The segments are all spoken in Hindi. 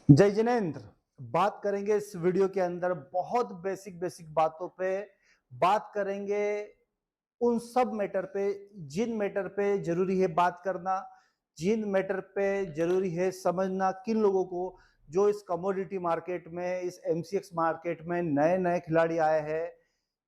जय जिनेंद्र। बात करेंगे इस वीडियो के अंदर बहुत बेसिक बातों पे। बात करेंगे उन सब मैटर पे जिन मैटर पे जरूरी है बात करना, जिन मैटर पे जरूरी है समझना किन लोगों को जो इस कमोडिटी मार्केट में, इस एमसीएक्स मार्केट में नए नए खिलाड़ी आए हैं,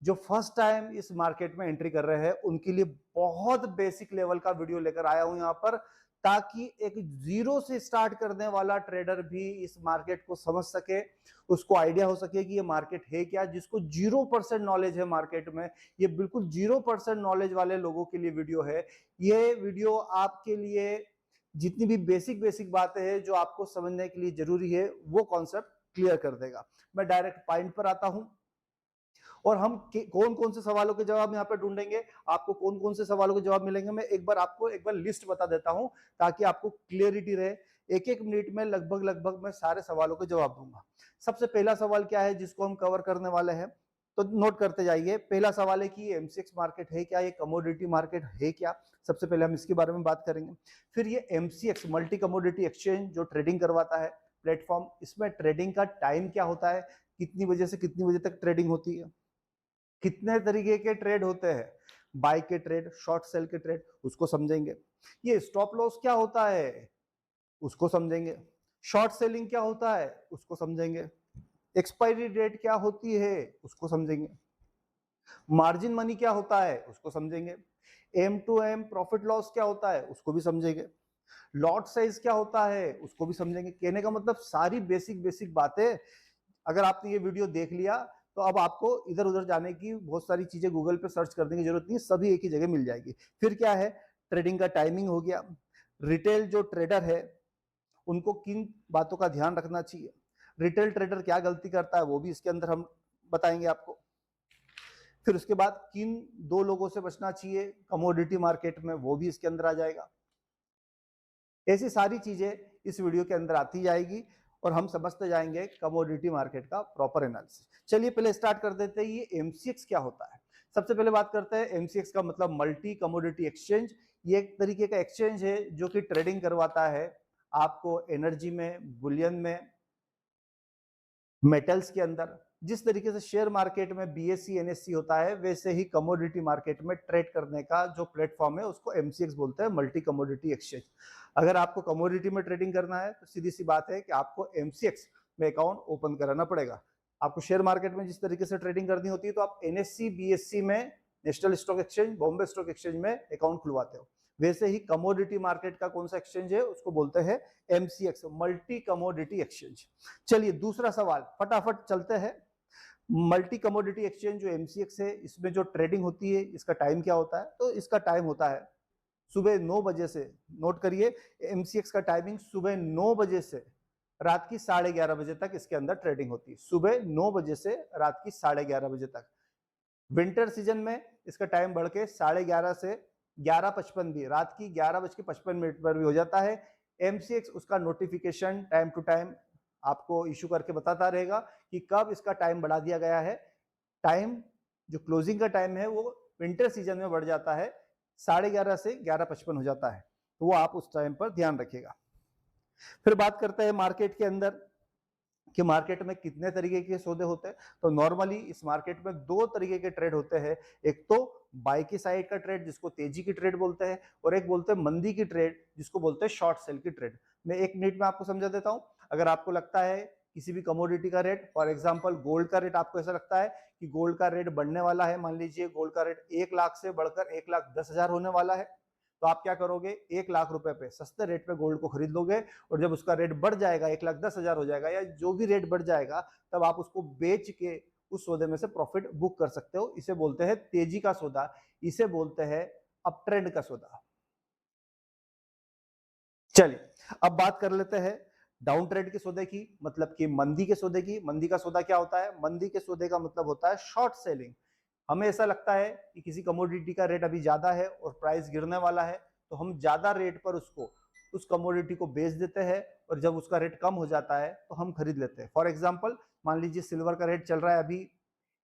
जो फर्स्ट टाइम इस मार्केट में एंट्री कर रहे हैं, उनके लिए बहुत बेसिक लेवल का वीडियो लेकर आया हूं यहां पर, ताकि एक जीरो से स्टार्ट करने वाला ट्रेडर भी इस मार्केट को समझ सके, उसको आइडिया हो सके कि ये मार्केट है क्या। जिसको 0% नॉलेज है मार्केट में, ये बिल्कुल 0% नॉलेज वाले लोगों के लिए वीडियो है। ये वीडियो आपके लिए जितनी भी बेसिक बातें हैं जो आपको समझने के लिए जरूरी है, वो कॉन्सेप्ट क्लियर कर देगा। मैं डायरेक्ट पॉइंट पर आता हूं और हम कौन कौन से सवालों के जवाब यहाँ पे ढूंढेंगे, आपको कौन कौन से सवालों के जवाब मिलेंगे, मैं आपको एक बार लिस्ट बता देता हूं ताकि आपको क्लियरिटी रहे। एक एक मिनट में लगभग मैं सारे सवालों के जवाब दूंगा। सबसे पहला सवाल क्या है जिसको हम कवर करने वाले हैं, तो नोट करते जाइए। पहला सवाल है कि एमसीएक्स मार्केट है क्या, ये कमोडिटी मार्केट है क्या। सबसे पहले हम इसके बारे में बात करेंगे। फिर ये एमसीएक्स मल्टी कमोडिटी एक्सचेंज जो ट्रेडिंग करवाता है प्लेटफॉर्म, इसमें ट्रेडिंग का टाइम क्या होता है, कितनी बजे से कितनी बजे तक ट्रेडिंग होती है, कितने तरीके के ट्रेड होते हैं, बाय के ट्रेड, शॉर्ट सेल के ट्रेड, उसको समझेंगे। ये स्टॉप लॉस क्या होता है, उसको समझेंगे। शॉर्ट सेलिंग क्या होता है, उसको समझेंगे। एक्सपायरी डेट क्या होती है, उसको समझेंगे। मार्जिन मनी क्या होता है, उसको समझेंगे। M to M profit loss क्या होता है, उसको भी समझेंगे। लॉट साइज क्या होता है, उसको भी समझेंगे। कहने का मतलब सारी बेसिक बातें, अगर आपने ये वीडियो देख लिया तो अब आपको इधर उधर जाने की, बहुत सारी चीजें गूगल पे सर्च करने की जरूरत नहीं, सभी एक ही जगह मिल जाएगी। फिर क्या है, ट्रेडिंग का टाइमिंग हो गया। रिटेल जो ट्रेडर है उनको किन बातों का ध्यान रखना चाहिए, रिटेल ट्रेडर क्या गलती करता है वो भी इसके अंदर हम बताएंगे आपको। फिर उसके बाद किन दो लोगों से बचना चाहिए कमोडिटी मार्केट में, वो भी इसके अंदर आ जाएगा। ऐसी सारी चीजें इस वीडियो के अंदर आती जाएगी और हम समझते जाएंगे कमोडिटी मार्केट का प्रॉपर एनालिसिस। चलिए पहले स्टार्ट कर देते हैं, ये एमसीएक्स क्या होता है। सबसे पहले बात करते हैं एमसीएक्स का मतलब मल्टी कमोडिटी एक्सचेंज। ये एक तरीके का एक्सचेंज है जो कि ट्रेडिंग करवाता है आपको एनर्जी में, बुलियन में, मेटल्स के अंदर। जिस तरीके से शेयर मार्केट में बीएससी एनएससी होता है, वैसे ही कमोडिटी मार्केट में ट्रेड करने का जो प्लेटफॉर्म है उसको एमसीएक्स बोलते हैं, मल्टी कमोडिटी एक्सचेंज। अगर आपको कमोडिटी में ट्रेडिंग करना है तो सीधी सी बात है कि आपको एमसीएक्स में अकाउंट ओपन कराना पड़ेगा। आपको शेयर मार्केट में जिस तरीके से ट्रेडिंग करनी होती है तो आप एनएससी बीएससी में, national stock exchange, Bombay stock exchange में अकाउंट खुलवाते हो। वैसे ही कमोडिटी मार्केट का कौन सा एक्सचेंज है, उसको बोलते हैं एमसीएक्स, मल्टी कमोडिटी एक्सचेंज। चलिए दूसरा सवाल फटाफट चलते हैं। मल्टी कमोडिटी एक्सचेंज जो एमसीएक्स है, इसमें जो ट्रेडिंग होती है इसका टाइम क्या होता है, तो इसका टाइम होता है सुबह 9 बजे से। नोट करिए, एमसीएक्स का टाइमिंग सुबह 9 बजे से रात की 11:30 बजे तक इसके अंदर ट्रेडिंग होती है। सुबह 9 बजे से रात की 11:30 बजे तक। विंटर सीजन में इसका टाइम बढ़ के 11:30 से 11:55 भी, रात की 11:55 पर भी हो जाता है। एमसीएक्स उसका नोटिफिकेशन टाइम टू टाइम आपको इशू करके बताता रहेगा कि कब इसका टाइम बढ़ा दिया गया है। टाइम जो क्लोजिंग का टाइम है वो विंटर सीजन में बढ़ जाता है, 11:30 से 11:55 हो जाता है, तो वो आप उस टाइम पर ध्यान रखिएगा। फिर बात करते हैं मार्केट के अंदर कि मार्केट में कितने तरीके के सौदे होते हैं। तो नॉर्मली इस मार्केट में दो तरीके के ट्रेड होते हैं। एक तो बाय की साइड का ट्रेड जिसको तेजी की ट्रेड बोलते हैं, और एक बोलते हैं मंदी की ट्रेड जिसको बोलते हैं शॉर्ट सेल की ट्रेड। मैं एक मिनट में आपको समझा देता हूं। अगर आपको लगता है किसी भी कमोडिटी का रेट, फॉर एग्जांपल गोल्ड का रेट, आपको ऐसा लगता है कि गोल्ड का रेट बढ़ने वाला है, मान लीजिए गोल्ड का रेट 1 लाख से बढ़कर 1,10,000 होने वाला है, तो आप क्या करोगे, 1 लाख रुपए पे सस्ते रेट पे गोल्ड को खरीद लोगे, और जब उसका रेट बढ़ जाएगा 1,10,000 हो जाएगा या जो भी रेट बढ़ जाएगा, तब आप उसको बेच के उस सौदे में से प्रॉफिट बुक कर सकते हो। इसे बोलते हैं तेजी का सौदा, इसे बोलते हैं अप ट्रेंड का सौदा। चलिए अब बात कर लेते हैं डाउन ट्रेंड के सौदे की, मतलब कि मंदी के सौदे की। मंदी का सौदा क्या होता है, मंदी के सौदे का मतलब होता है शॉर्ट सेलिंग। हमें ऐसा लगता है कि किसी कमोडिटी का रेट अभी ज्यादा है और प्राइस गिरने वाला है, तो हम ज्यादा रेट पर उसको, उस कमोडिटी को बेच देते हैं, और जब उसका रेट कम हो जाता है तो हम खरीद लेते हैं। फॉर एग्जाम्पल मान लीजिए सिल्वर का रेट चल रहा है अभी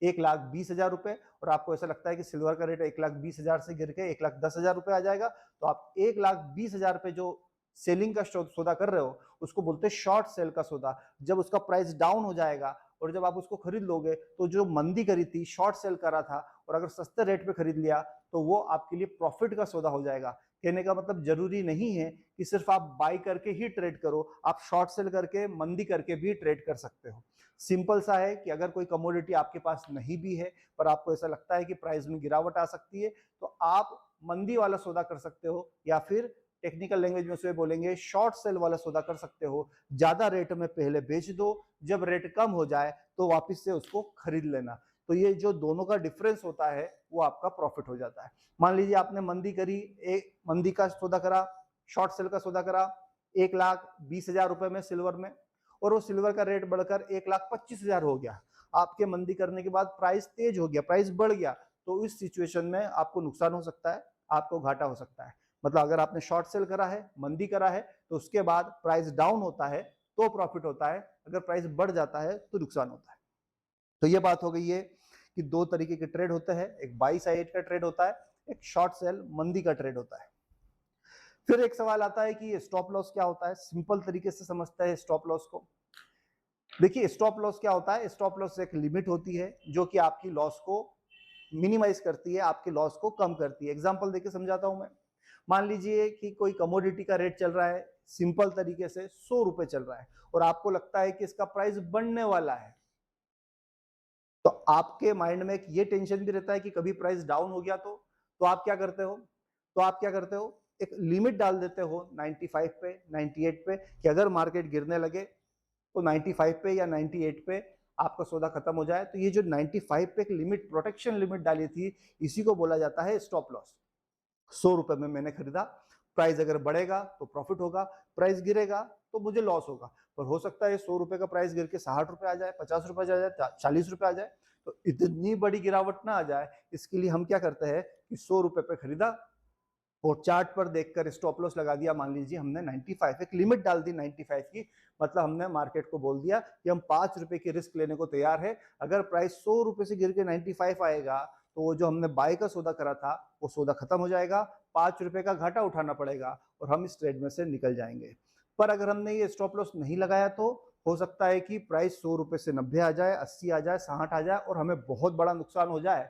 1,20,000 रुपए, और आपको ऐसा लगता है कि सिल्वर का रेट 1,20,000 से गिर के 1,10,000 रुपए आ जाएगा, तो आप 1,20,000 पे जो सेलिंग का सौदा कर रहे हो उसको बोलते हैं शॉर्ट सेल का सौदा। जब उसका प्राइस डाउन हो जाएगा और जब आप उसको खरीद लोगे तो जो मंदी करी थी, शॉर्ट सेल करा था और अगर सस्ते रेट पे खरीद लिया तो वो आपके लिए प्रॉफिट का सौदा हो जाएगा। कहने का मतलब जरूरी नहीं है कि सिर्फ आप बाई करके ही ट्रेड करो, आप शॉर्ट सेल करके मंदी करके भी ट्रेड कर सकते हो। सिंपल सा है कि अगर कोई कमोडिटी आपके पास नहीं भी है पर आपको ऐसा लगता है कि प्राइस में गिरावट आ सकती है तो आप मंदी वाला सौदा कर सकते हो या फिर टेक्निकल लैंग्वेज में उसे बोलेंगे शॉर्ट सेल वाला सौदा कर सकते हो। ज्यादा रेट में पहले बेच दो, जब रेट कम हो जाए तो वापस से उसको खरीद लेना। तो ये जो दोनों का डिफरेंस होता है वो आपका प्रॉफिट हो जाता है। मान लीजिए आपने मंदी करी, एक मंदी का सौदा करा, शॉर्ट सेल का सौदा करा 1,20,000 रुपए में सिल्वर में, और वो सिल्वर का रेट बढ़कर 1,25,000 हो गया। आपके मंदी करने के बाद प्राइस तेज हो गया, प्राइस बढ़ गया, तो इस सिचुएशन में आपको नुकसान हो सकता है, आपको घाटा हो सकता है। मतलब अगर आपने शॉर्ट सेल करा है, मंदी करा है, तो उसके बाद प्राइस डाउन होता है तो प्रॉफिट होता है, अगर प्राइस बढ़ जाता है तो नुकसान होता है। तो ये बात हो गई है कि दो तरीके के ट्रेड होते हैं, एक बाई साइड का ट्रेड होता है, एक शॉर्ट सेल मंदी का ट्रेड होता है। फिर एक सवाल आता है कि स्टॉप लॉस क्या होता है। सिंपल तरीके से समझते हैं स्टॉप लॉस को। देखिए स्टॉप लॉस क्या होता है, स्टॉप लॉस एक लिमिट होती है जो कि आपकी लॉस को मिनिमाइज करती है, आपके लॉस को कम करती है। एग्जांपल देके समझाता हूं मैं। मान लीजिए कि कोई कमोडिटी का रेट चल रहा है, सिंपल तरीके से 100 रुपए चल रहा है और आपको लगता है कि इसका प्राइस बढ़ने वाला है, तो आपके माइंड में ये टेंशन भी रहता है कि कभी प्राइस डाउन हो गया तो आप क्या करते हो, एक लिमिट डाल देते हो 95 पे, 98 पे, कि अगर मार्केट गिरने लगे तो 95 पे या 98 पे आपका सौदा खत्म हो जाए। तो ये जो 95 पे एक लिमिट, प्रोटेक्शन लिमिट डाली थी, इसी को बोला जाता है स्टॉप लॉस। 100 रुपए में मैंने खरीदा, प्राइस अगर बढ़ेगा तो प्रॉफिट होगा, प्राइस गिरेगा तो मुझे लॉस होगा। पर हो सकता है 100 रुपए का प्राइस गिर के 60 रुपए आ जाए, 50 रुपए आ जाए, 40 रुपए आ जाए, तो इतनी बड़ी गिरावट ना आ जाए, इसके लिए हम क्या करते हैं कि 100 रुपए पे खरीदा और चार्ट पर देखकर स्टॉप लॉस लगा दिया। मान लीजिए हमने 95, एक लिमिट डाल दी 95 की, मतलब हमने मार्केट को बोल दिया कि हम 5 रुपए की रिस्क लेने को तैयार है। अगर प्राइस 100 रुपए से गिर के 95 आएगा तो वो जो हमने बाय का सौदा करा था वो सौदा खत्म हो जाएगा, 5 रुपए का घाटा उठाना पड़ेगा और हम इस ट्रेड में से निकल जाएंगे। पर अगर हमने ये स्टॉप लॉस नहीं लगाया तो हो सकता है कि प्राइस 100 रुपए से 90 आ जाए, 80 आ जाए, 60 आ जाए और हमें बहुत बड़ा नुकसान हो जाए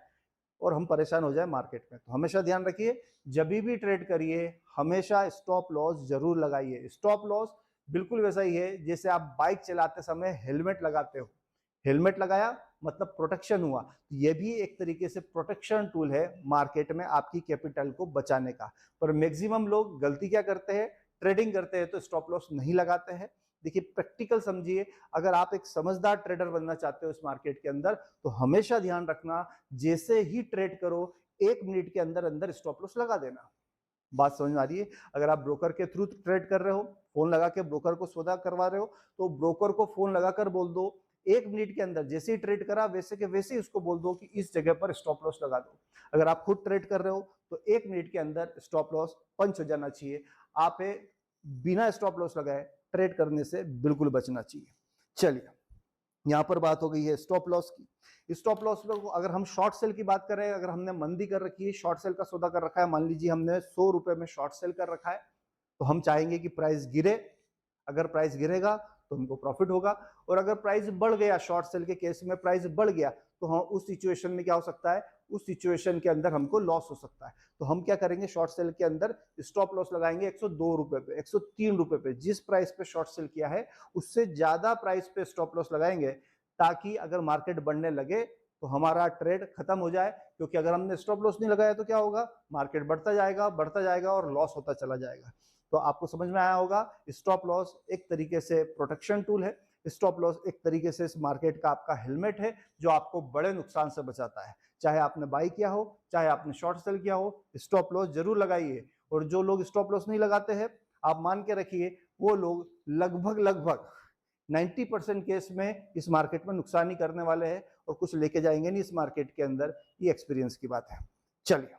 और हम परेशान हो जाए मार्केट में। तो हमेशा ध्यान रखिए, जब भी ट्रेड करिए हमेशा स्टॉप लॉस जरूर लगाइए। स्टॉप लॉस बिल्कुल वैसा ही है जैसे आप बाइक चलाते समय हेलमेट लगाते हो, हेलमेट लगाया मतलब प्रोटेक्शन हुआ। ये भी एक तरीके से प्रोटेक्शन टूल है मार्केट में आपकी कैपिटल को बचाने का। पर मैक्सिमम लोग गलती क्या करते हैं, ट्रेडिंग करते हैं तो स्टॉप लॉस नहीं लगाते हैं। देखिए प्रैक्टिकल समझिए, अगर आप एक समझदार ट्रेडर बनना चाहते हो इस मार्केट के अंदर तो हमेशा ध्यान रखना, जैसे ही ट्रेड करो 1 मिनट के अंदर अंदर स्टॉप लॉस लगा देना। बात समझ में आ रही है? अगर आप ब्रोकर के थ्रू ट्रेड कर रहे हो, फोन लगा के ब्रोकर को सौदा करवा रहे हो, तो ब्रोकर को फोन लगाकर बोल दो 1 मिनट के अंदर जैसे ही ट्रेड करा वैसे के वैसे ही उसको बोल दो कि इस जगह पर स्टॉप लॉस लगा दो। अगर आप खुद ट्रेड कर रहे हो तो 1 मिनट के अंदर स्टॉप लॉस पंच हो जाना चाहिए। आप बिना स्टॉप लॉस लगाए ट्रेड करने से बिल्कुल बचना चाहिए। चलिए, यहां पर बात हो गई है स्टॉप लॉस की। स्टॉप लॉस में अगर हम शॉर्ट सेल की बात करें, अगर हमने मंदी कर रखी है, शॉर्ट सेल का सौदा कर रखा है, मान लीजिए हमने 100 रुपए में शॉर्ट सेल कर रखा है, तो हम चाहेंगे कि प्राइस गिरे। अगर प्राइस गिरेगा तो हमको प्रॉफिट होगा, और अगर प्राइस बढ़ गया, शॉर्ट सेल के केस में प्राइस बढ़ गया, तो हम उस सिचुएशन में क्या हो सकता है, उस सिचुएशन के अंदर हमको लॉस हो सकता है। तो हम क्या करेंगे, शॉर्ट सेल के अंदर स्टॉप लॉस लगाएंगे 102 रुपए पे, 103 रुपए पे। जिस प्राइस पे शॉर्ट सेल किया है उससे ज्यादा प्राइस पे स्टॉप लॉस लगाएंगे, ताकि अगर मार्केट बढ़ने लगे तो हमारा ट्रेड खत्म हो जाए। क्योंकि अगर हमने स्टॉप लॉस नहीं लगाया तो क्या होगा, मार्केट बढ़ता जाएगा और लॉस होता चला जाएगा। तो आपको समझ में आया होगा, स्टॉप लॉस एक तरीके से प्रोटेक्शन टूल है। स्टॉप लॉस एक तरीके से इस मार्केट का आपका हेलमेट है जो आपको बड़े नुकसान से बचाता है। चाहे आपने बाई किया हो, चाहे आपने शॉर्ट सेल किया हो, स्टॉप लॉस जरूर लगाइए। और जो लोग स्टॉप लॉस नहीं लगाते हैं, आप मान के रखिए वो लोग लगभग 90% केस में इस मार्केट में नुकसान ही करने वाले हैं और कुछ लेके जाएंगे नहीं इस मार्केट के अंदर। ये एक्सपीरियंस की बात है। चलिए,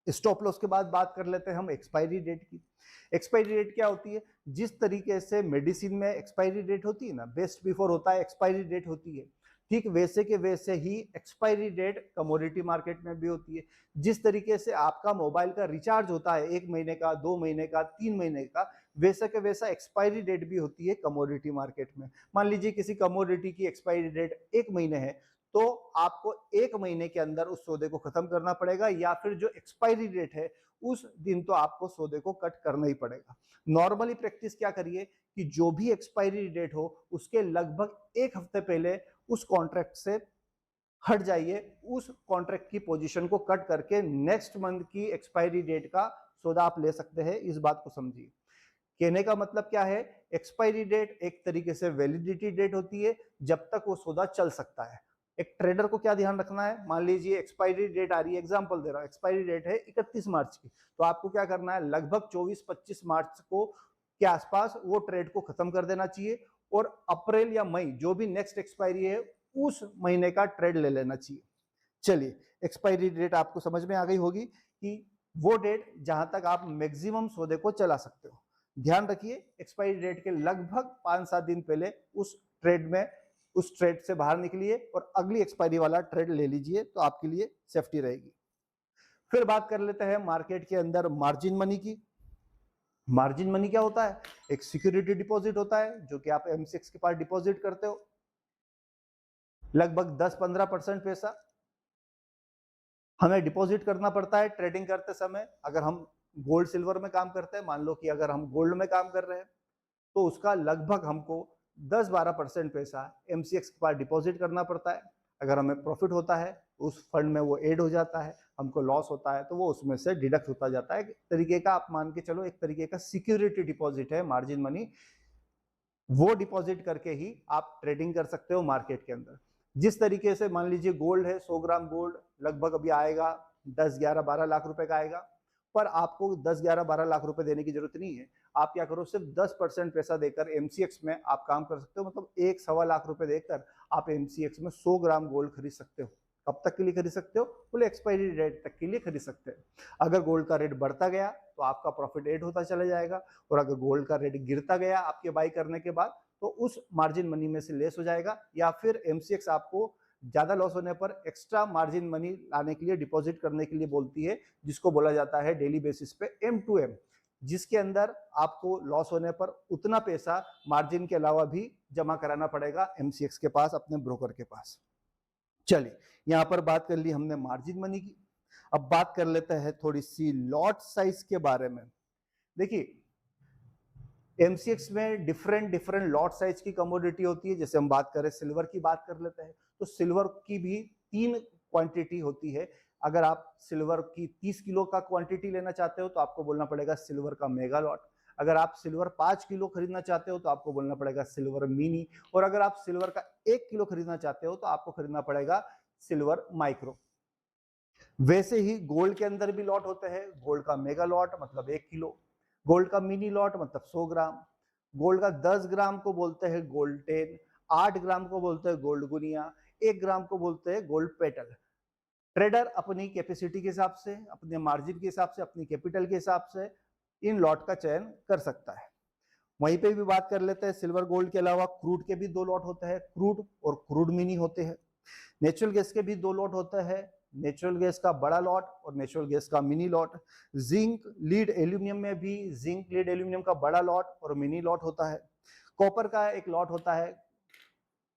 स्टॉप लॉस के बाद बात कर लेते हैं हम एक्सपायरी डेट की। एक्सपायरी डेट क्या होती है, जिस तरीके से मेडिसिन में एक्सपायरी डेट होती है ना, बेस्ट बिफोर होता है, एक्सपायरी डेट होती है, ठीक वैसे के वैसे ही एक्सपायरी डेट कमोडिटी मार्केट में भी होती है। जिस तरीके से आपका मोबाइल का रिचार्ज होता है 1 महीने का, 2 महीने का, 3 महीने का, वैसा के वैसा एक्सपायरी डेट भी होती है कमोडिटी मार्केट में। मान लीजिए किसी कमोडिटी की एक्सपायरी डेट 1 महीने है, तो आपको 1 महीने के अंदर उस सौदे को खत्म करना पड़ेगा, या फिर जो एक्सपायरी डेट है उस दिन तो आपको सौदे को कट करना ही पड़ेगा। नॉर्मली प्रैक्टिस क्या करिए कि जो भी एक्सपायरी डेट हो उसके लगभग 1 हफ्ते पहले उस कॉन्ट्रैक्ट से हट जाइए, उस कॉन्ट्रैक्ट की पोजीशन को कट करके नेक्स्ट मंथ की एक्सपायरी डेट का सौदा आप ले सकते हैं। इस बात को समझिए। कहने का मतलब क्या है, एक्सपायरी डेट एक तरीके से वैलिडिटी डेट होती है जब तक वो सौदा चल सकता है। एक ट्रेडर को क्या ध्यान रखना है, मान लीजिए एक्सपायरी डेट आ रही है, एग्जांपल दे रहा हूं, एक्सपायरी डेट है 31 मार्च की, तो आपको क्या करना है, लगभग 24-25 मार्च को के आसपास वो ट्रेड को खत्म कर देना चाहिए, और अप्रैल या मई जो भी नेक्स्ट एक्सपायरी है उस महीने का ट्रेड ले लेना चाहिए। चलिए, एक्सपायरी डेट आपको समझ में आ गई होगी कि वो डेट जहां तक आप मैक्सिमम सौदे को चला सकते हो। ध्यान रखिए, एक्सपायरी डेट के लगभग 5-7 दिन पहले उस ट्रेड से बाहर निकलिए और अगली एक्सपायरी वाला ट्रेड ले लीजिए, तो आपके लिए सेफ्टी रहेगी। फिर बात कर लेते हैं मार्केट के अंदर मार्जिन मनी की। मार्जिन मनी क्या होता है, एक सिक्योरिटी डिपॉजिट होता है जो कि आप एमसीएक्स के पास डिपॉजिट करते हो। लगभग 10-15% पैसा हमें डिपॉजिट करना पड़ता है ट्रेडिंग करते समय। अगर हम गोल्ड सिल्वर में काम करते हैं, मान लो कि अगर हम गोल्ड में काम कर रहे हैं, तो उसका लगभग हमको 10-12% पैसा एमसीएक्स के पास डिपॉजिट करना पड़ता है। अगर हमें प्रॉफिट होता है उस फंड में वो ऐड हो जाता है, हमको लॉस होता है तो वो उसमें से डिडक्ट होता जाता है। एक तरीके का आप मान के चलो, एक तरीके का सिक्योरिटी डिपॉजिट है मार्जिन मनी। वो डिपॉजिट करके ही आप ट्रेडिंग कर सकते हो मार्केट के अंदर। जिस तरीके से मान लीजिए गोल्ड है, 100 ग्राम गोल्ड लगभग अभी आएगा 10-11-12 लाख रुपए का आएगा, पर आपको 10-11-12 लाख रुपए देने की जरूरत नहीं है। आप क्या करो, सिर्फ 10% पैसा देकर एमसीएक्स में आप काम कर सकते हो, मतलब 1-1.25 लाख रुपए देकर आप एमसीएक्स में 100 ग्राम गोल्ड खरीद सकते हो। कब तक के लिए खरीद सकते हो, बोले एक्सपायरी डेट तक के लिए खरीद सकते हो। अगर गोल्ड का रेट बढ़ता गया तो आपका प्रॉफिट ऐड होता चला जाएगा, और अगर गोल्ड का रेट गिरता गया आपके बाई करने के बाद, तो उस मार्जिन मनी में से लेस हो जाएगा, या फिर एमसीएक्स आपको ज्यादा लॉस होने पर एक्स्ट्रा मार्जिन मनी लाने के लिए, डिपॉजिट करने के लिए बोलती है, जिसको बोला जाता है डेली बेसिस पे M2M, जिसके अंदर आपको लॉस होने पर उतना पैसा मार्जिन के अलावा भी जमा कराना पड़ेगा एमसीएक्स के पास, अपने ब्रोकर के पास। चलिए, यहां पर बात कर ली हमने मार्जिन मनी की। अब बात कर लेते हैं थोड़ी सी लॉट साइज के बारे में। देखिए, एमसीएक्स में डिफरेंट लॉट साइज की कमोडिटी होती है। जैसे हम बात करें सिल्वर की, बात कर लेते हैं, तो सिल्वर की भी 3 क्वांटिटी होती है। अगर आप सिल्वर की 30 किलो का क्वांटिटी लेना चाहते हो तो आपको बोलना पड़ेगा सिल्वर का मेगा लॉट। अगर आप सिल्वर 5 किलो खरीदना चाहते हो तो आपको बोलना पड़ेगा सिल्वर मिनी, और अगर आप सिल्वर का 1 किलो खरीदना चाहते हो तो आपको खरीदना पड़ेगा सिल्वर माइक्रो। वैसे ही गोल्ड के अंदर भी लॉट होते हैं। गोल्ड का मेगा लॉट मतलब 1 किलो, गोल्ड का मिनी लॉट मतलब 100 ग्राम, गोल्ड का 10 ग्राम को बोलते हैं गोल्ड 10, 8 ग्राम को बोलते हैं गोल्ड गुनिया, 1 ग्राम को बोलते हैं गोल्ड पेटल। ट्रेडर अपनी कैपेसिटी के हिसाब से, अपने मार्जिन के हिसाब से, अपनी कैपिटल के हिसाब से इन लॉट का चयन कर सकता है। वहीं पे भी बात कर लेते हैं, सिल्वर गोल्ड के अलावा क्रूड के भी 2 लॉट होते हैं, क्रूड और क्रूड मिनी होते हैं। नेचुरल गैस के भी 2 लॉट होते हैं, नेचुरल गैस का बड़ा लॉट और नेचुरल गैस का mini lot. Zinc lead aluminium में भी जिंक लीड एल्यूमिनियम का बड़ा लॉट और मिनी लॉट होता है। कॉपर का एक लॉट होता है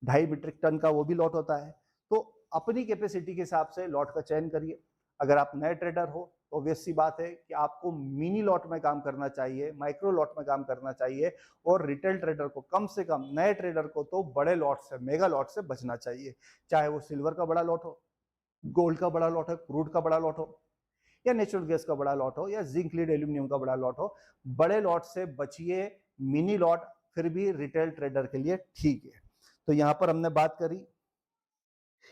2.5 मीट्रिक टन का, वो भी लॉट होता है। तो अपनी कैपेसिटी के हिसाब से लॉट का चयन करिए। अगर आप नए ट्रेडर हो तो ऑब्वियस सी बात है कि आपको मिनी लॉट में काम करना चाहिए, माइक्रो लॉट में काम करना चाहिए, और रिटेल ट्रेडर को कम से कम, नए ट्रेडर को तो बड़े लॉट से, मेगा लॉट से बचना चाहिए। चाहे वो सिल्वर का बड़ा लॉट हो, गोल्ड का बड़ा लॉट हो, क्रूड का बड़ा लॉट हो, या नेचुरल गैस का बड़ा लॉट हो, या जिंक लीड एल्यूमिनियम का बड़ा लॉट हो, बड़े लॉट से बचिए। मिनी लॉट फिर भी रिटेल ट्रेडर के लिए ठीक है। तो यहां पर हमने बात करी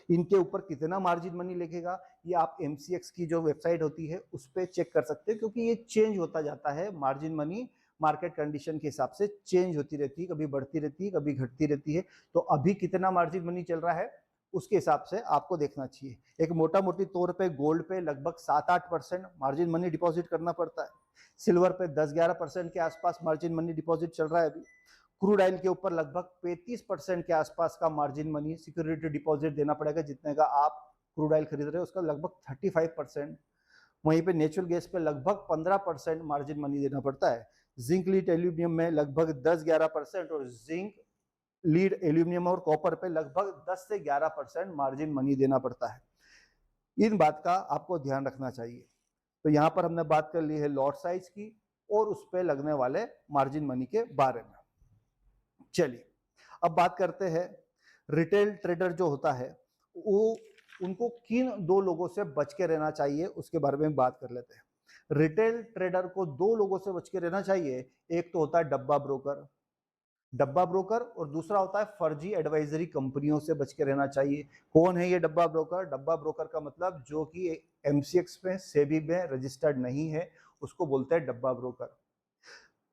इनके ऊपर कितना मार्जिन मनी लिखेगा, ये आप एमसीएक्स की जो वेबसाइट होती है उस पर चेक कर सकते हैं, क्योंकि ये चेंज होता जाता है। मार्जिन मनी मार्केट कंडीशन के हिसाब से चेंज होती रहती है, कभी बढ़ती रहती है, कभी घटती रहती है। तो अभी कितना मार्जिन मनी चल रहा है उसके हिसाब से आपको देखना चाहिए। एक मोटा मोटी तौर पे गोल्ड पे लगभग 7-8% मार्जिन मनी डिपॉजिट करना पड़ता है, सिल्वर पे 10-11% के आसपास मार्जिन मनी डिपॉजिट चल रहा है अभी, क्रूड ऑयल के ऊपर लगभग 35% के आसपास का मार्जिन मनी सिक्योरिटी डिपॉजिट देना पड़ेगा, जितने का आप क्रूड ऑयल खरीद रहे हो उसका लगभग 35%। वहीं पे नेचुरल गैस पे लगभग 15% मार्जिन मनी देना पड़ता है। जिंक लीड एल्यूमिनियम में लगभग 10-11% और जिंक लीड एल्यूमिनियम और कॉपर पे लगभग 10 से 11% मार्जिन मनी देना पड़ता है। इन बात का आपको ध्यान रखना चाहिए। तो यहाँ पर हमने बात कर ली है लॉट साइज की और उस पर लगने वाले मार्जिन मनी के बारे में। चलिए अब बात करते हैं रिटेल ट्रेडर जो होता है वो उनको किन दो लोगों से बच के रहना चाहिए उसके बारे में बात कर लेते हैं। रिटेल ट्रेडर को दो लोगों से बच के रहना चाहिए। एक तो होता है डब्बा ब्रोकर और दूसरा होता है फर्जी एडवाइजरी कंपनियों से बच के रहना चाहिए। कौन है ये डब्बा ब्रोकर? डब्बा ब्रोकर का मतलब जो कि एमसीएक्स में सेबी में रजिस्टर्ड नहीं है उसको बोलते हैं डब्बा ब्रोकर।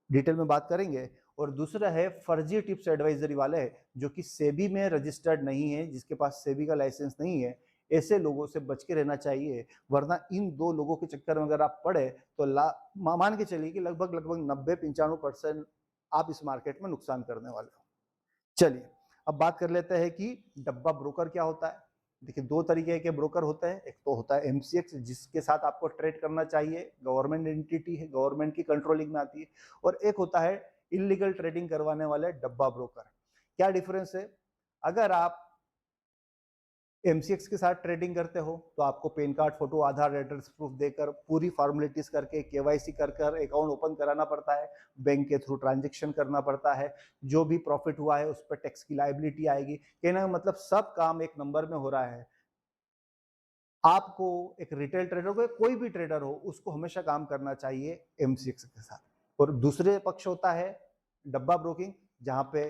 डिटेल में बात करेंगे। और दूसरा है फर्जी टिप्स एडवाइजरी वाले जो कि सेबी में रजिस्टर्ड नहीं है, जिसके पास सेबी का लाइसेंस नहीं है। ऐसे लोगों से बच के रहना चाहिए, वरना इन दो लोगों के चक्कर में अगर आप पड़े तो मान के चलिए कि लगभग 90-95% आप इस मार्केट में नुकसान करने वाले हो। चलिए अब बात कर लेते हैं कि डब्बा ब्रोकर क्या होता है। देखिए दो तरीके के ब्रोकर होते हैं। एक तो होता है एमसीएक्स जिसके साथ आपको ट्रेड करना चाहिए, गवर्नमेंट एंटिटी है, गवर्नमेंट की कंट्रोलिंग में आती है। और एक होता है इलीगल ट्रेडिंग करवाने वाले डब्बा ब्रोकर। क्या डिफरेंस है? अगर आप एमसीएक्स के साथ ट्रेडिंग करते हो तो आपको पैन कार्ड, फोटो, आधार, एड्रेस प्रूफ देकर पूरी फॉर्मेलिटीज करके केवाईसी कर अकाउंट ओपन कराना पड़ता है, बैंक के थ्रू ट्रांजैक्शन करना पड़ता है। जो भी प्रॉफिट हुआ है उस पर टैक्स की लायबिलिटी आएगी। कहने का मतलब सब काम एक नंबर में हो रहा है। आपको एक रिटेल ट्रेडर को, कोई भी ट्रेडर हो, उसको हमेशा काम करना चाहिए एमसीएक्स के साथ। और दूसरे पक्ष होता है डब्बा ब्रोकिंग, जहां पे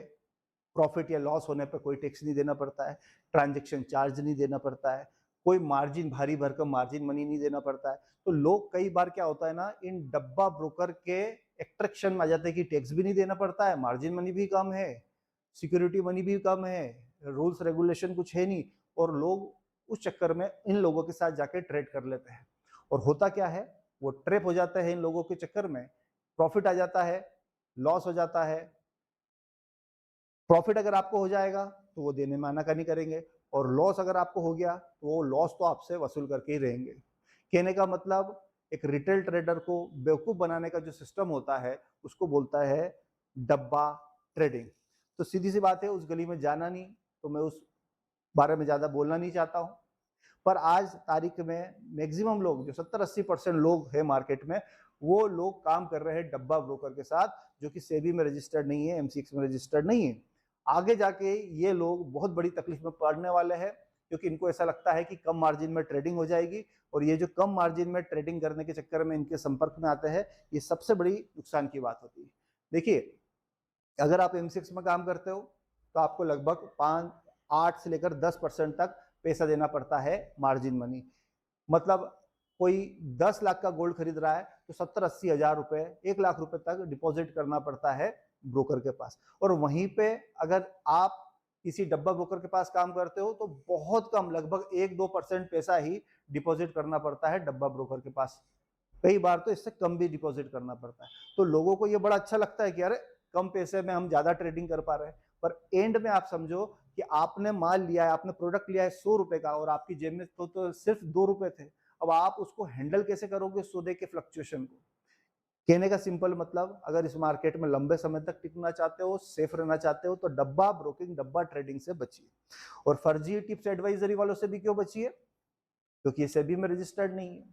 प्रॉफिट या लॉस होने पर कोई टैक्स नहीं देना पड़ता है, ट्रांजैक्शन चार्ज नहीं देना पड़ता है, कोई मार्जिन भारी भरकम मार्जिन मनी नहीं देना पड़ता है। तो लोग कई बार क्या होता है ना, इन डब्बा ब्रोकर के एट्रैक्शन में आ जाते हैं कि टैक्स भी नहीं देना पड़ता है, मार्जिन मनी भी कम है, सिक्योरिटी मनी भी कम है, रूल्स रेगुलेशन कुछ है नहीं, और लोग उस चक्कर में इन लोगों के साथ जाके ट्रेड कर लेते हैं। और होता क्या है, वो ट्रैप हो जाते हैं इन लोगों के चक्कर में, प्रॉफिट आ जाता है, लॉस हो जाता है। प्रॉफिट अगर आपको हो जाएगा तो वो देने में आनाकानी करेंगे, और लॉस अगर आपको हो गया तो वो लॉस तो आपसे वसूल करके ही रहेंगे। कहने का मतलब एक रिटेल ट्रेडर को बेवकूफ बनाने का जो सिस्टम होता है उसको बोलता है डब्बा ट्रेडिंग। तो सीधी सी बात है, उस गली में जाना नहीं, तो मैं उस बारे में ज्यादा बोलना नहीं चाहता हूँ। पर आज तारीख में मैक्सिमम लोग, जो 70-80% लोग हैं मार्केट में, वो लोग काम कर रहे हैं डब्बा ब्रोकर के साथ, जो कि सेबी में रजिस्टर्ड नहीं है, एमसीएक्स में रजिस्टर्ड नहीं है। आगे जाके ये लोग बहुत बड़ी तकलीफ में पड़ने वाले हैं, क्योंकि इनको ऐसा लगता है कि कम मार्जिन में ट्रेडिंग हो जाएगी, और ये जो कम मार्जिन में ट्रेडिंग करने के चक्कर में इनके संपर्क में आते हैं, ये सबसे बड़ी नुकसान की बात होती है। देखिए अगर आप एमसीएक्स में काम करते हो तो आपको लगभग 8 से लेकर 10% तक पैसा देना पड़ता है मार्जिन मनी। मतलब कोई 10 लाख का गोल्ड खरीद रहा है तो 70-80 हजार रुपए, 1 लाख रुपए तक डिपॉजिट करना पड़ता है ब्रोकर के पास। और वहीं पे अगर आप किसी डब्बा ब्रोकर के पास काम करते हो तो बहुत कम, लगभग 1-2% पैसा ही डिपॉजिट करना पड़ता है डब्बा ब्रोकर के पास। कई बार तो इससे कम भी डिपॉजिट करना पड़ता है। तो लोगों को ये बड़ा अच्छा लगता है कि अरे कम पैसे में हम ज्यादा ट्रेडिंग कर पा रहे हैं, पर एंड में आप समझो कि आपने माल लिया है, आपने प्रोडक्ट लिया है 100 रुपए का, और आपकी जेब में तो सिर्फ 2 रुपए थे। अब आप उसको हैंडल कैसे करोगे सौदे के फ्लक्चुएशन को? कहने का सिंपल मतलब, अगर इस मार्केट में लंबे समय तक टिकना चाहते हो, सेफ रहना चाहते हो, तो डब्बा ब्रोकिंग, डब्बा ट्रेडिंग से बचिए। और फर्जी टिप्स एडवाइजरी वालों से भी क्यों बचिए? क्योंकि ये सेबी में रजिस्टर्ड नहीं है।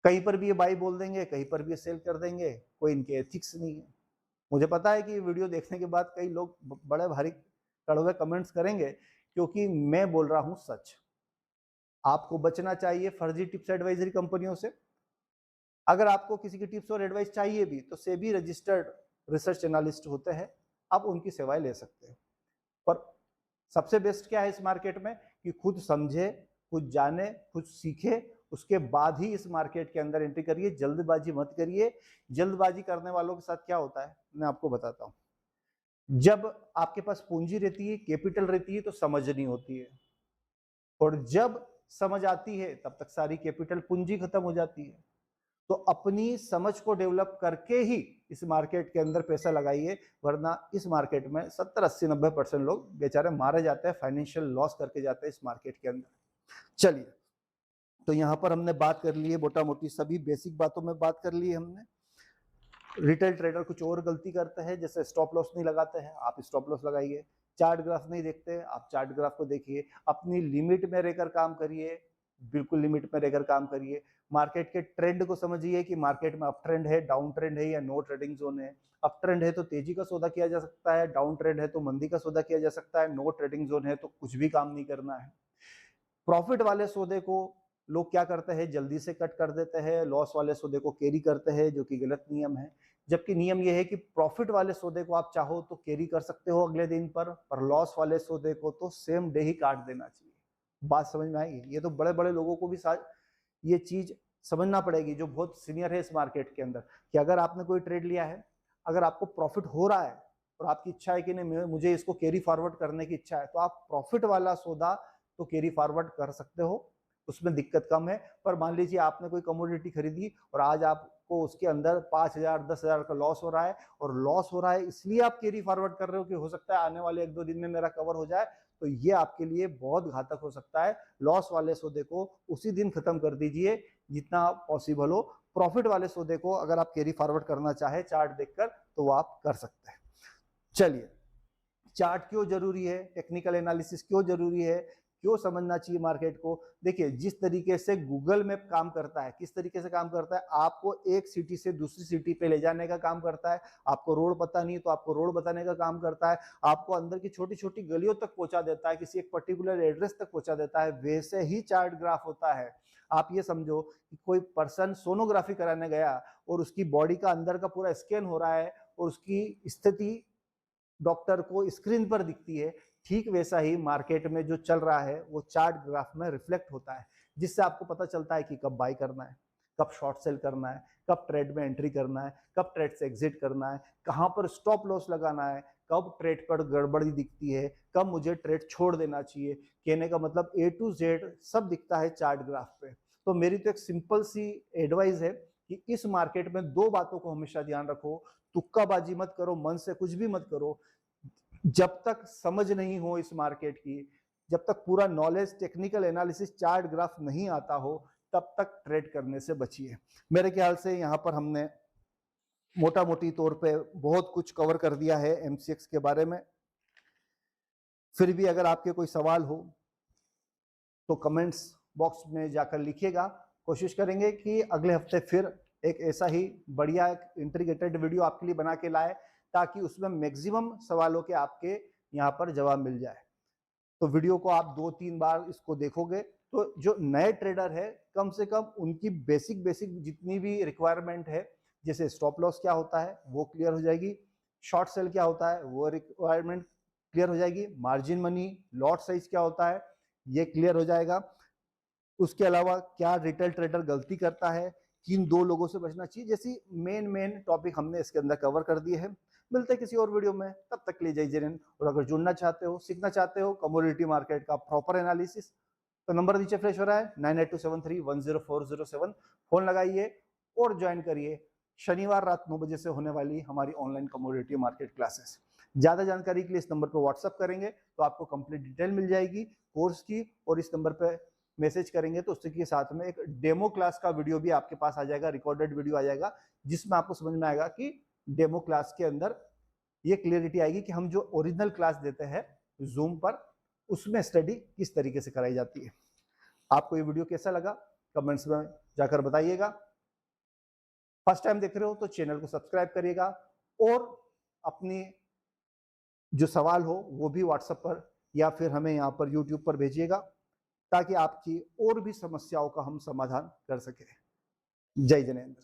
कहीं पर भी ये बाई बोल देंगे, कहीं पर भी ये सेल कर देंगे, कोई इनके एथिक्स नहीं है। मुझे पता है कि ये वीडियो देखने के बाद कई लोग बड़े भारी कड़वे कमेंट्स करेंगे, क्योंकि मैं बोल रहा हूं सच। आपको बचना चाहिए फर्जी टिप्स एडवाइजरी कंपनियों से। अगर आपको किसी की टिप्स और एडवाइस चाहिए भी तो सेबी रजिस्टर्ड रिसर्च एनालिस्ट होते हैं, आप उनकी सेवाएं ले सकते हैं। पर सबसे बेस्ट क्या है इस मार्केट में, कि खुद समझे, खुद जाने, खुद सीखे, उसके बाद ही इस मार्केट के अंदर एंट्री करिए। जल्दबाजी मत करिए। जल्दबाजी करने वालों के साथ क्या होता है मैं आपको बताता हूँ। जब आपके पास पूंजी रहती है, कैपिटल रहती है, तो समझ नहीं होती है, और जब समझ आती है तब तक सारी कैपिटल पूंजी खत्म हो जाती है। तो अपनी समझ को डेवलप करके ही इस मार्केट के अंदर पैसा लगाइए, वरना इस मार्केट में 70, 80, 90% लोग बेचारे मारे जाते हैं, फाइनेंशियल लॉस करके जाते हैं इस मार्केट के अंदर। चलिए, तो यहाँ पर हमने बात कर ली है मोटा मोटी सभी बेसिक बातों में बात कर ली है हमने। रिटेल ट्रेडर कुछ और गलती करते हैं, जैसे स्टॉप लॉस नहीं लगाते हैं, आप स्टॉप लॉस लगाइए। चार्ट ग्राफ नहीं देखते, आप चार्ट ग्राफ को देखिए। अपनी लिमिट में रहकर काम करिए, बिल्कुल लिमिट में रहकर काम करिए। मार्केट के ट्रेंड को समझिए कि मार्केट में अप ट्रेंड है, डाउन ट्रेंड है या नो ट्रेडिंग जोन है। अप ट्रेंड है तो तेजी का सौदा किया जा सकता है, डाउन ट्रेंड है तो मंदी का सौदा किया जा सकता है, नो ट्रेडिंग जोन है तो कुछ भी काम नहीं करना है। प्रॉफिट वाले सौदे को लोग क्या करते हैं, जल्दी से कट कर देते हैं, लॉस वाले सौदे को कैरी करते हैं, जो कि गलत नियम है। जबकि नियम यह है कि प्रॉफिट वाले सौदे को आप चाहो तो कैरी कर सकते हो अगले दिन पर लॉस वाले सौदे को तो सेम डे ही काट देना चाहिए। बात समझ में आई? ये तो बड़े बड़े लोगों को भी ये चीज समझना पड़ेगी जो बहुत सीनियर है इस मार्केट के अंदर, कि अगर आपने कोई ट्रेड लिया है, अगर आपको प्रॉफिट हो रहा है और आपकी इच्छा है कि नहीं मुझे इसको कैरी फॉरवर्ड करने की इच्छा है, तो आप प्रॉफिट वाला सौदा तो कैरी फॉरवर्ड कर सकते हो, उसमें दिक्कत कम है। पर मान लीजिए आपने कोई कमोडिटी खरीदी और आज आपको उसके अंदर 5,000 10,000 का लॉस हो रहा है, और लॉस हो रहा है इसलिए आप कैरी फॉरवर्ड कर रहे हो कि हो सकता है आने वाले 1-2 दिन में मेरा कवर हो जाए, तो ये आपके लिए बहुत घातक हो सकता है। लॉस वाले सौदे को उसी दिन खत्म कर दीजिए जितना पॉसिबल हो। प्रॉफिट वाले सौदे को अगर आप कैरी फॉरवर्ड करना चाहे चार्ट देखकर तो वो आप कर सकते हैं। चलिए, चार्ट क्यों जरूरी है, टेक्निकल एनालिसिस क्यों जरूरी है, क्यों समझना चाहिए मार्केट को? देखिए, जिस तरीके से गूगल मैप काम करता है, किस तरीके से काम करता है, आपको एक सिटी से दूसरी सिटी पे ले जाने का काम करता है। आपको रोड पता नहीं तो आपको रोड बताने का काम करता है, आपको अंदर की छोटी छोटी गलियों तक पहुंचा देता है, किसी एक पर्टिकुलर एड्रेस तक पहुंचा देता है। वैसे ही चार्ट ग्राफ होता है। आप ये समझो कि कोई पर्सन सोनोग्राफी कराने गया और उसकी बॉडी का अंदर का पूरा स्कैन हो रहा है और उसकी स्थिति डॉक्टर को स्क्रीन पर दिखती है, ठीक वैसा ही मार्केट में जो चल रहा है वो चार्ट ग्राफ में रिफ्लेक्ट होता है, जिससे आपको पता चलता है कि कब बाय करना है, कब शॉर्ट सेल करना है, कब ट्रेड में एंट्री करना है, कब ट्रेड से एग्जिट करना है, कहां पर स्टॉप लॉस लगाना है, कब ट्रेड पर गड़बड़ी दिखती है, कब मुझे ट्रेड छोड़ देना चाहिए। कहने का मतलब A to Z सब दिखता है चार्ट ग्राफ पे। तो मेरी तो एक सिंपल सी एडवाइस है कि इस मार्केट में 2 बातों को हमेशा ध्यान रखो। तुक्काबाजी मत करो, मन से कुछ भी मत करो। जब तक समझ नहीं हो इस मार्केट की, जब तक पूरा knowledge, technical analysis, chart graph नहीं आता हो, तब तक ट्रेड करने से बचिए। मेरे ख्याल से यहाँ पर हमने मोटा मोटी तौर पे बहुत कुछ कवर कर दिया है MCX के बारे में। फिर भी अगर आपके कोई सवाल हो तो कमेंट्स बॉक्स में जाकर लिखिएगा। कोशिश करेंगे कि अगले हफ्ते फिर एक ऐसा ही बढ़िया एक इंटीग्रेटेड वीडियो आपके लिए बना के लाए, ताकि उसमें मैक्सिमम सवालों के आपके यहाँ पर जवाब मिल जाए। तो वीडियो को आप 2-3 बार इसको देखोगे तो जो नए ट्रेडर है, कम से कम उनकी बेसिक जितनी भी रिक्वायरमेंट है, जैसे स्टॉप लॉस क्या होता है वो क्लियर हो जाएगी, शॉर्ट सेल क्या होता है वो रिक्वायरमेंट क्लियर हो जाएगी, मार्जिन मनी, लॉट साइज क्या होता है ये क्लियर हो जाएगा। उसके अलावा क्या रिटेल ट्रेडर गलती करता है, किन 2 लोगों से बचना चाहिए, जैसी मेन टॉपिक हमने इसके अंदर कवर कर दिए हैं। मिलते हैं किसी और वीडियो में, तब तक के लिए जय जैन। और अगर जुड़ना चाहते हो, सीखना चाहते हो कमोडिटी मार्केट का प्रॉपर एनालिसिस, तो नंबर नीचे फ्लैश हो रहा है 9827310407। फोन लगाइए और ज्वाइन करिए शनिवार रात 9 बजे से होने वाली हमारी ऑनलाइन कमोडिटी मार्केट क्लासेस। ज्यादा जानकारी के लिए इस नंबर पर व्हाट्सअप करेंगे तो आपको कंप्लीट डिटेल मिल जाएगी कोर्स की, और इस नंबर पर मैसेज करेंगे तो उसके साथ में एक डेमो क्लास का वीडियो भी आपके पास आ जाएगा, रिकॉर्डेड वीडियो आ जाएगा, जिसमें आपको समझ में आएगा कि डेमो क्लास के अंदर ये क्लियरिटी आएगी कि हम जो ओरिजिनल क्लास देते हैं जूम पर, उसमें स्टडी किस तरीके से कराई जाती है। आपको ये वीडियो कैसा लगा कमेंट्स में जाकर बताइएगा। फर्स्ट टाइम देख रहे हो तो चैनल को सब्सक्राइब करिएगा, और अपनी जो सवाल हो वो भी व्हाट्सएप पर या फिर हमें यहाँ पर यूट्यूब पर भेजिएगा, ताकि आपकी और भी समस्याओं का हम समाधान कर सकें। जय जिनेंद्र।